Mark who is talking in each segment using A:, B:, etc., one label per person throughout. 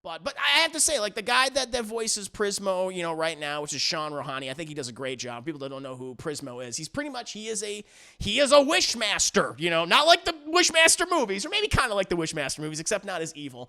A: But I have to say, like, the guy that voices Prismo, right now, which is Sean Rohani, I think he does a great job. People that don't know who Prismo is, he is a Wishmaster, not like the Wishmaster movies, or maybe kind of like the Wishmaster movies, except not as evil.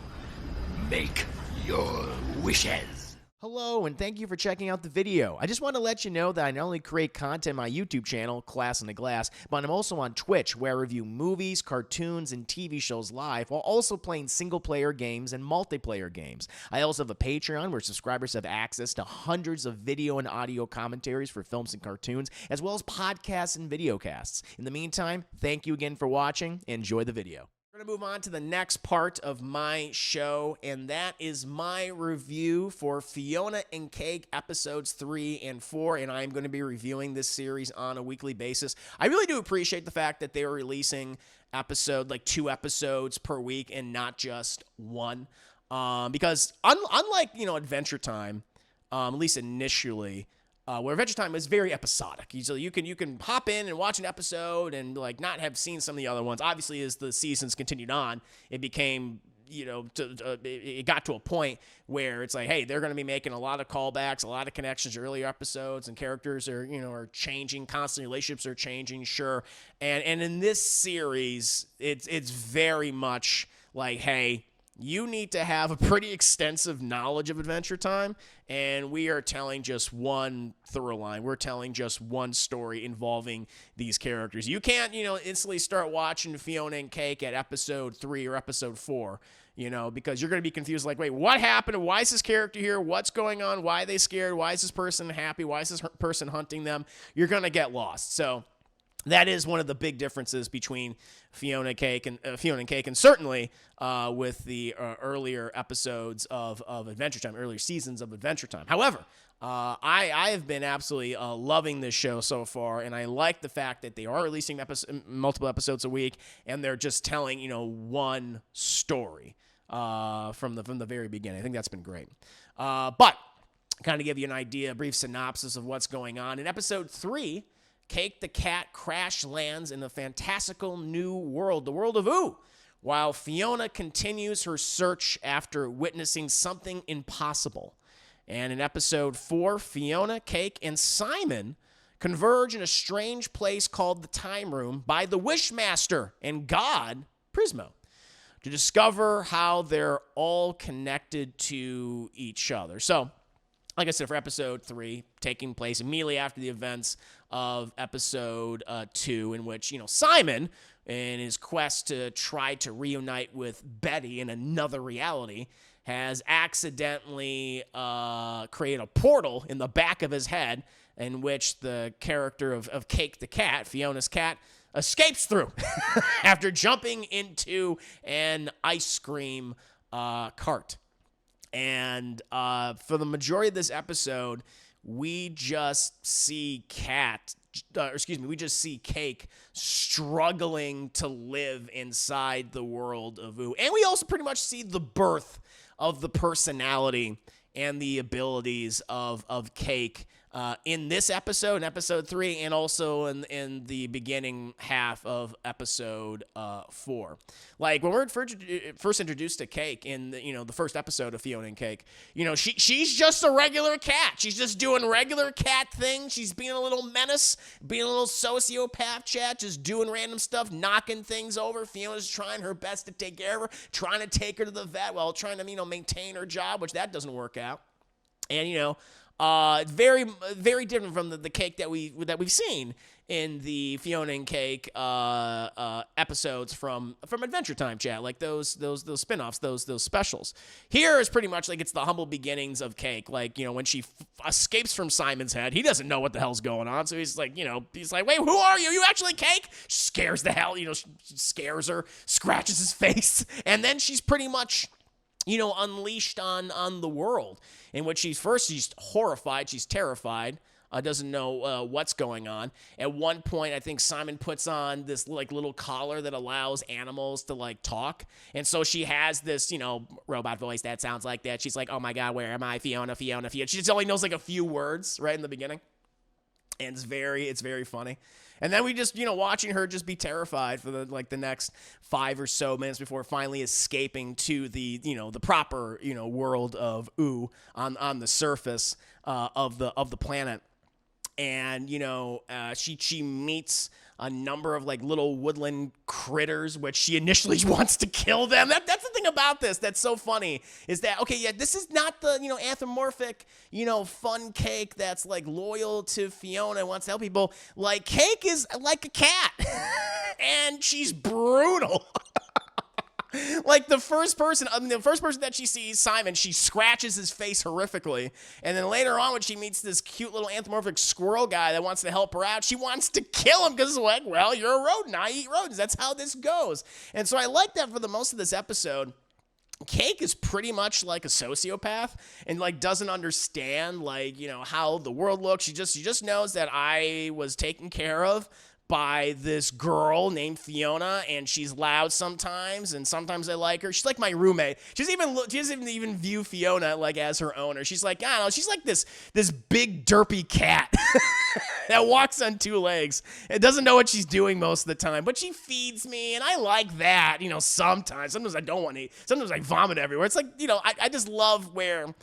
B: Make your wishes.
C: Hello, and thank you for checking out the video. I just want to let you know that I not only create content on my YouTube channel, Class on the Glass, but I'm also on Twitch, where I review movies, cartoons, and TV shows live, while also playing single-player games and multiplayer games. I also have a Patreon, where subscribers have access to hundreds of video and audio commentaries for films and cartoons, as well as podcasts and videocasts. In the meantime, thank you again for watching, and enjoy the video.
A: We're going to move on to the next part of my show, and that is my review for Fionna and Cake episodes 3 and 4, and I'm going to be reviewing this series on a weekly basis. I really do appreciate the fact that they are releasing 2 episodes per week and not just one, because unlike, Adventure Time, at least initially, where Adventure Time is very episodic. So you can hop in and watch an episode and not have seen some of the other ones. Obviously, as the seasons continued on, it became, it got to a point where it's like, hey, they're going to be making a lot of callbacks, a lot of connections to earlier episodes, and characters are changing constantly. Relationships are changing, sure. And in this series, it's very much like, hey, you need to have a pretty extensive knowledge of Adventure Time, and we are telling just one through line. We're telling just one story involving these characters. You can't, instantly start watching Fionna and Cake at episode 3 or episode 4, because you're going to be confused, like, wait, what happened? Why is this character here? What's going on? Why are they scared? Why is this person happy? Why is this person hunting them? You're going to get lost. So that is one of the big differences between Fionna and Cake, and certainly with the earlier episodes of Adventure Time, earlier seasons of Adventure Time. However, I have been absolutely loving this show so far, and I like the fact that they are releasing multiple episodes a week, and they're just telling one story from the very beginning. I think that's been great. But kind of give you an idea, a brief synopsis of what's going on in episode 3. Cake the cat crash lands in a fantastical new world, the world of Ooo, while Fionna continues her search after witnessing something impossible. And in episode 4, Fionna, Cake, and Simon converge in a strange place called the Time Room by the Wishmaster and God, Prismo, to discover how they're all connected to each other. So, like I said, for episode 3, taking place immediately after the events of episode 2, in which, Simon, in his quest to try to reunite with Betty in another reality, has accidentally created a portal in the back of his head in which the character of Cake the cat, Fionna's cat, escapes through after jumping into an ice cream cart. And for the majority of this episode, we just see Cake struggling to live inside the world of Ooo. And we also pretty much see the birth of the personality and the abilities of Cake in this episode, in episode 3, and also in the beginning half of episode 4. Like, when we're first introduced to Cake in the first episode of Fionna and Cake, she's just a regular cat. She's just doing regular cat things. She's being a little menace, being a little sociopath chat, just doing random stuff, knocking things over. Fionna's trying her best to take care of her, trying to take her to the vet while trying to, maintain her job, which that doesn't work out. And, very, very different from the Cake that we've seen in the Fionna and Cake episodes from Adventure Time chat, like those spin-offs, those specials. Here is pretty much like it's the humble beginnings of Cake. Like, when she escapes from Simon's head, he doesn't know what the hell's going on. So he's like, wait, who are you? You actually Cake? She scares the hell, scares her, scratches his face, and then she's pretty much unleashed on the world, in which she's horrified, she's terrified, doesn't know what's going on. At one point, I think Simon puts on this little collar that allows animals to talk, and so she has this robot voice that sounds like that. She's like, oh my god, where am I? Fionna. She just only knows a few words right in the beginning. And it's very funny. And then we just, watching her just be terrified for the next 5 or so minutes before finally escaping to the, the proper, world of Ooo on the surface of the planet. And, she meets a number of little woodland critters, which she initially wants to kill them. That's the thing about this that's so funny is that, okay, yeah, this is not the, anthropomorphic, fun Cake that's loyal to Fionna and wants to help people. Cake is like a cat and she's brutal. The first person that she sees, Simon, she scratches his face horrifically. And then later on, when she meets this cute little anthropomorphic squirrel guy that wants to help her out, she wants to kill him because, well, you're a rodent. I eat rodents. That's how this goes. And so I like that for the most of this episode. Cake is pretty much like a sociopath and doesn't understand how the world looks. She just knows that I was taken care of by this girl named Fionna, and she's loud sometimes, and sometimes I like her. She's like my roommate. She doesn't even view Fionna as her owner. She's I don't know, she's like this big derpy cat that walks on 2 legs and doesn't know what she's doing most of the time, but she feeds me, and I like that, sometimes. Sometimes I don't want to eat. Sometimes I vomit everywhere. It's I just love where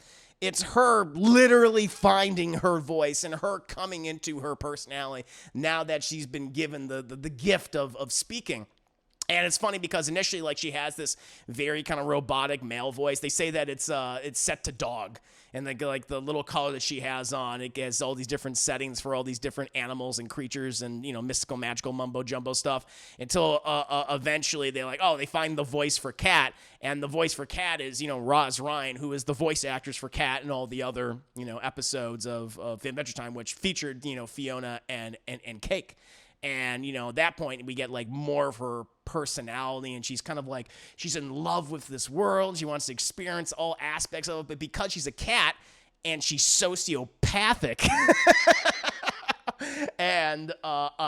A: it's her literally finding her voice and her coming into her personality now that she's been given the gift of speaking. And it's funny because initially, she has this very kind of robotic male voice. They say that it's set to dog. And the little color that she has on, it has all these different settings for all these different animals and creatures and, mystical, magical, mumbo jumbo stuff until eventually they find the voice for Cat. And the voice for Cat is, Roz Ryan, who is the voice actress for Cat and all the other, episodes of Adventure Time, which featured, Fionna and Cake. And, at that point, we get more of her personality, and she's kind of she's in love with this world. She wants to experience all aspects of it, but because she's a cat and she's sociopathic and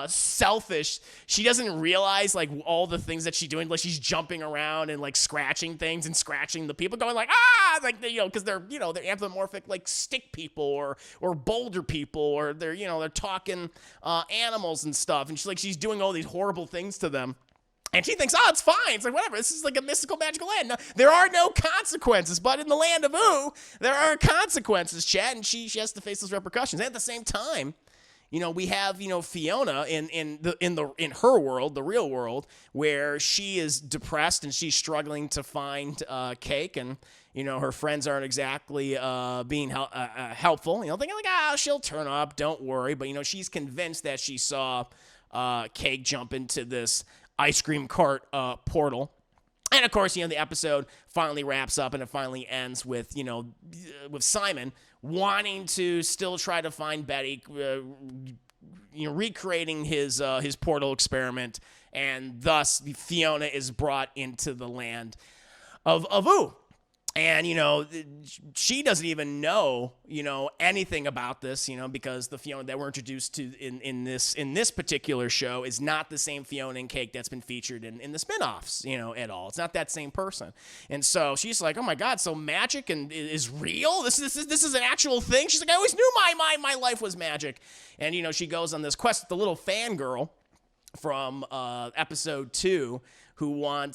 A: selfish, she doesn't realize all the things that she's doing. She's jumping around and scratching things and scratching the people, going because they're they're anthropomorphic stick people or boulder people, or they're talking animals and stuff, and she's doing all these horrible things to them. And she thinks, it's fine. It's whatever. This is a mystical, magical land. No, there are no consequences. But in the Land of Ooo, there are consequences, Chad. And she has to face those repercussions. And at the same time, we have, Fionna in her world, the real world, where she is depressed and she's struggling to find Cake, and her friends aren't exactly being helpful. Thinking she'll turn up, don't worry. But she's convinced that she saw Cake jump into this ice cream cart portal. And of course, the episode finally wraps up and it finally ends with, with Simon wanting to still try to find Betty, recreating his portal experiment, and thus Fionna is brought into the Land of Ooo. And, she doesn't even know, anything about this, because the Fionna that we're introduced to in this particular show is not the same Fionna and Cake that's been featured in the spinoffs, at all. It's not that same person. And so she's like, oh my God, so magic is real? This is an actual thing? She's like, I always knew my life was magic. And, she goes on this quest with the little fangirl from episode 2, who wanted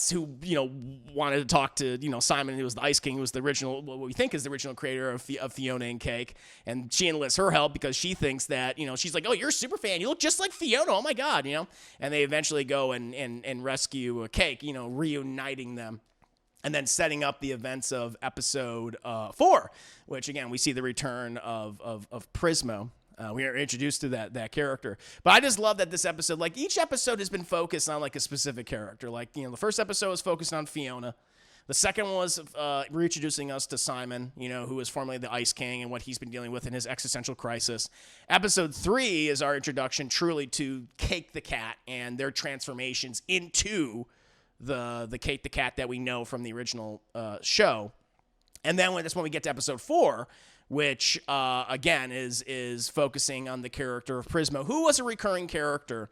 A: to talk to, Simon, who was the Ice King, who was the original, what we think is the original creator of Fionna and Cake. And she enlists her help because she thinks that, she's like, oh, you're a super fan. You look just like Fionna. Oh my God, And they eventually go and rescue Cake, reuniting them. And then setting up the events of episode 4, which again, we see the return of Prismo. We are introduced to that character. But I just love that this episode, each episode has been focused on a specific character. The first episode was focused on Fionna. The second one was reintroducing us to Simon, who was formerly the Ice King and what he's been dealing with in his existential crisis. Episode 3 is our introduction truly to Cake the Cat and their transformations into the Cake the Cat that we know from the original show. And then that's when we get to episode 4, which, again, is focusing on the character of Prismo, who was a recurring character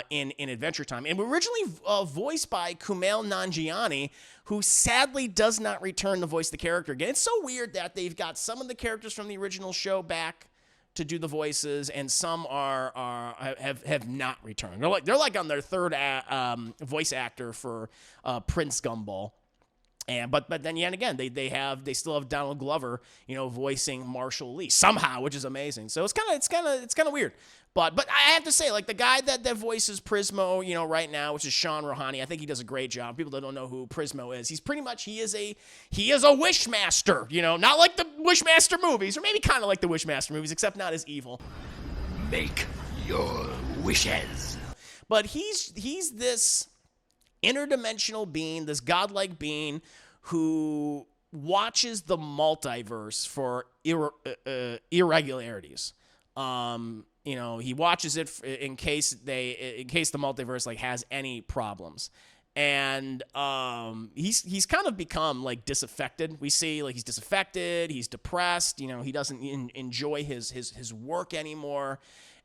A: in Adventure Time. And originally voiced by Kumail Nanjiani, who sadly does not return to voice the character again. It's so weird that they've got some of the characters from the original show back to do the voices, and some have not returned. They're like on their third voice actor for Prince Gumball. And but then yet again they still have Donald Glover, voicing Marshall Lee somehow, which is amazing. So it's kind of weird. But I have to say, like, the guy that voices Prismo, right now, which is Sean Rohani, I think he does a great job. People that don't know who Prismo is, he is a Wishmaster, not like the Wishmaster movies, or maybe kind of like the Wishmaster movies, except not as evil.
B: Make your wishes.
A: But he's this interdimensional being, this godlike being who watches the multiverse for irregularities. He watches it in case the multiverse like has any problems. And he's kind of become like disaffected. We see like he's disaffected, he's depressed, he doesn't enjoy his work anymore.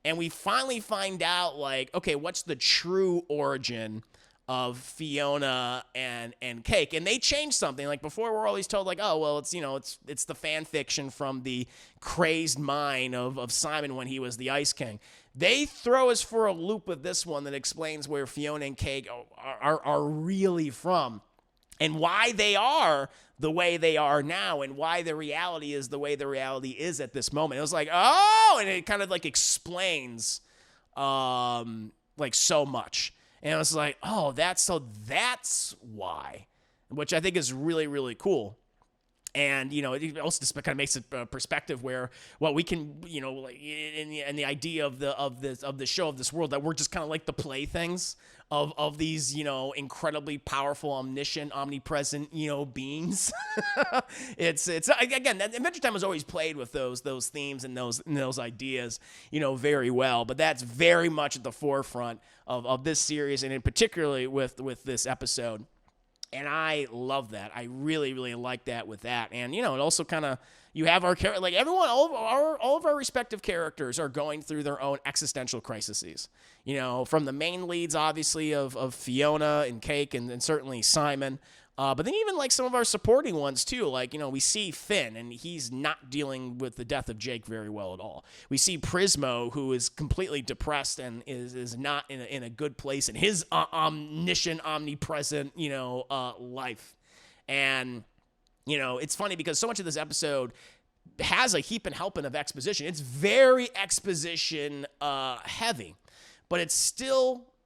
A: And we finally find out, like, okay, what's the true origin of Fionna and Cake? And they changed something. Like, before, we're always told, like, oh, well, it's the fan fiction from the crazed mind of Simon when he was the Ice King. They throw us for a loop with this one that explains where Fionna and Cake are really from, and why they are the way they are now, and why the reality is the way the reality is at this moment. It was like, oh, and it kind of like explains like so much. And I was like, oh, that's why, which I think is really, really cool. And, it also just kind of makes a perspective where, well, we can, like in the idea of the show, of this world, that we're just kind of like the playthings of these, incredibly powerful, omniscient, omnipresent, beings. It's again, Adventure Time has always played with those themes and those ideas, very well. But that's very much at the forefront of this series, and in particularly with this episode. And I love that. I really, really like that with that. And, it also kind of, you have our character, like everyone, all of our respective characters are going through their own existential crises. From the main leads, obviously, of Fionna and Cake and certainly Simon. But then even like some of our supporting ones too, like, we see Finn, and he's not dealing with the death of Jake very well at all. We see Prismo, who is completely depressed and is not in a good place in his omniscient, omnipresent, life. And, it's funny because so much of this episode has a heap and helping of exposition. It's very exposition heavy, but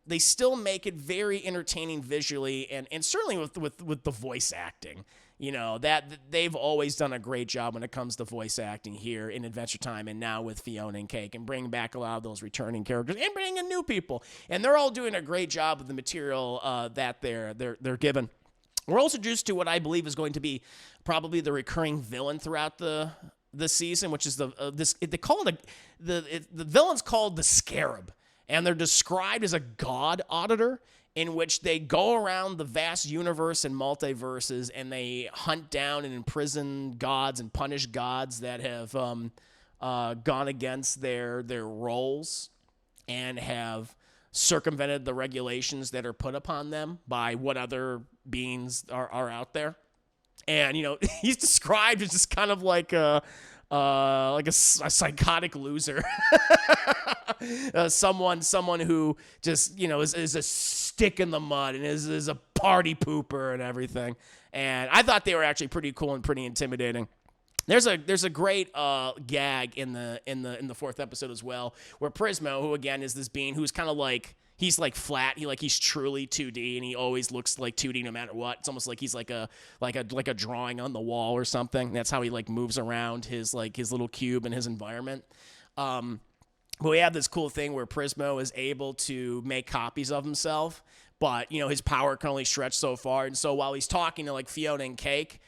A: they still make it very entertaining visually, and certainly with the voice acting. That they've always done a great job when it comes to voice acting here in Adventure Time, and now with Fionna and Cake, and bringing back a lot of those returning characters and bringing in new people. And they're all doing a great job with the material that they're given. We're also introduced to what I believe is going to be probably the recurring villain throughout the season, which is they call it the villain's called the Scarab. And they're described as a god auditor, in which they go around the vast universe and multiverses, and they hunt down and imprison gods and punish gods that have gone against their roles and have circumvented the regulations that are put upon them by what other beings are out there. And, he's described as just kind of like a psychotic loser. Someone who just, is a stick in the mud and is a party pooper and everything. And I thought they were actually pretty cool and pretty intimidating. There's a great gag in the fourth episode as well, where Prismo, who again is this being who's kind of like, he's like flat. He's truly 2D, and he always looks like 2D no matter what. It's almost like he's like a drawing on the wall or something. That's how he like moves around his little cube and his environment. But we have this cool thing where Prismo is able to make copies of himself, but his power can only stretch so far. And so while he's talking to like Fionna and Cake,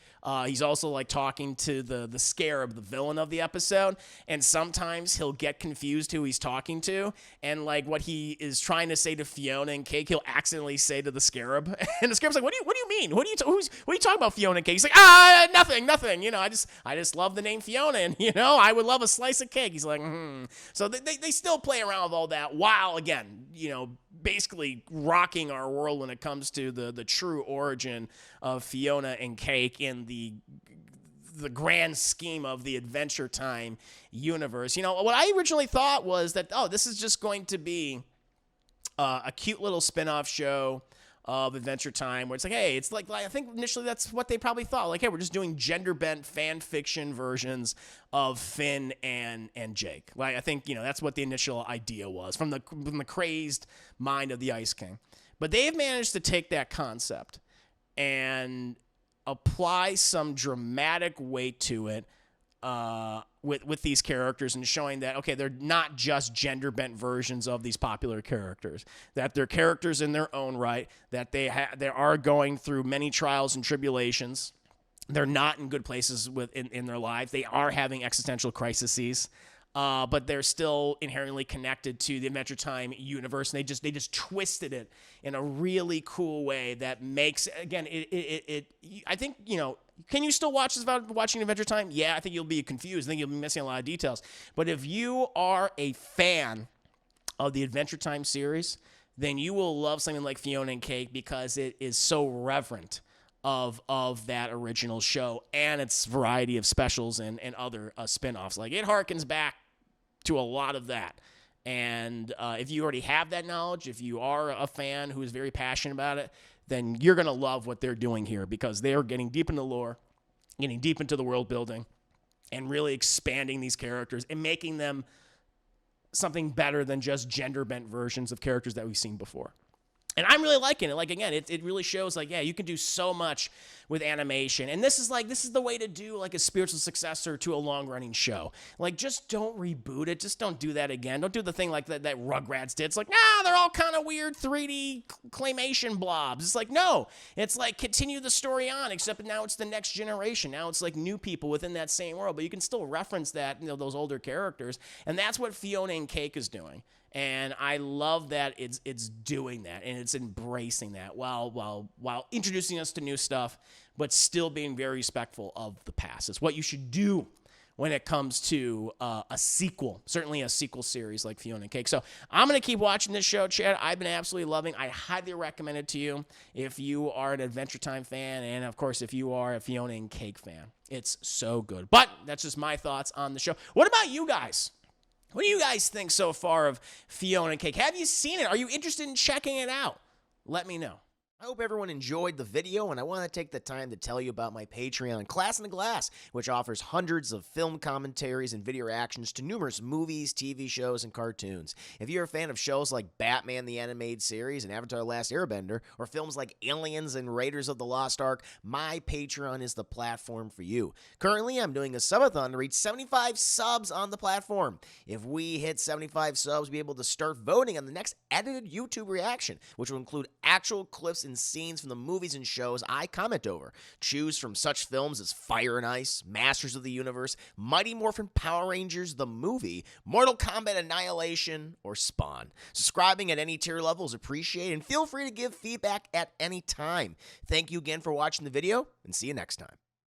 A: he's also like talking to the Scarab, the villain of the episode, and sometimes he'll get confused who he's talking to, and like what he is trying to say to Fionna and Cake, he'll accidentally say to the Scarab, and the Scarab's like, "What do you mean? What are you talking about, Fionna and Cake?" He's like, nothing. I just love the name Fionna, and I would love a slice of cake. He's like, So they still play around with all that, while again, basically rocking our world when it comes to the true origin of Fionna and Cake in the the grand scheme of the Adventure Time universe. You know, what I originally thought was that, oh, this is just going to be a cute little spin-off show of Adventure Time, where it's like, hey, it's like I think initially that's what they probably thought. Like, hey, we're just doing gender-bent fan fiction versions of Finn and Jake. Like, I think, you know, that's what the initial idea was from the crazed mind of the Ice King. But they've managed to take that concept and apply some dramatic weight to it with these characters, and showing that, okay, they're not just gender-bent versions of these popular characters, that they're characters in their own right, that they are going through many trials and tribulations. They're not in good places in their lives. They are having existential crises. But they're still inherently connected to the Adventure Time universe, and they just twisted it in a really cool way that makes, again, I think, you know, can you still watch this without watching Adventure Time? Yeah, I think you'll be confused. I think you'll be missing a lot of details. But if you are a fan of the Adventure Time series, then you will love something like Fionna and Cake, because it is so reverent of that original show and its variety of specials and other spin-offs. Like, it harkens back to a lot of that. And if you already have that knowledge, if you are a fan who is very passionate about it, then you're going to love what they're doing here, because they are getting deep into lore, getting deep into the world building, and really expanding these characters and making them something better than just gender-bent versions of characters that we've seen before. And I'm really liking it. Like, again, it really shows, like, yeah, you can do so much with animation. And this is the way to do, like, a spiritual successor to a long-running show. Like, just don't reboot it. Just don't do that again. Don't do the thing like that Rugrats did. It's like, they're all kind of weird 3D claymation blobs. It's like, no. It's like, continue the story on, except now it's the next generation. Now it's, like, new people within that same world. But you can still reference that, you know, those older characters. And that's what Fionna and Cake is doing. And I love that it's doing that, and it's embracing that while introducing us to new stuff, but still being very respectful of the past. It's what you should do when it comes to a sequel, certainly a sequel series like Fionna and Cake. So I'm going to keep watching this show, Chad. I've been absolutely loving. I highly recommend it to you if you are an Adventure Time fan, and, of course, if you are a Fionna and Cake fan. It's so good. But that's just my thoughts on the show. What about you guys? What do you guys think so far of Fionna and Cake? Have you seen it? Are you interested in checking it out? Let me know.
C: I hope everyone enjoyed the video, and I want to take the time to tell you about my Patreon, Class in the Glass, which offers hundreds of film commentaries and video reactions to numerous movies, TV shows, and cartoons. If you're a fan of shows like Batman the Animated Series and Avatar The Last Airbender, or films like Aliens and Raiders of the Lost Ark, my Patreon is the platform for you. Currently, I'm doing a subathon to reach 75 subs on the platform. If we hit 75 subs, we'll be able to start voting on the next edited YouTube reaction, which will include actual clips and scenes from the movies and shows I comment over. Choose from such films as Fire and Ice, Masters of the Universe, Mighty Morphin Power Rangers the movie, Mortal Kombat Annihilation, or Spawn. Subscribing at any tier level is appreciated, and feel free to give feedback at any time. Thank you again for watching the video, and see you next time.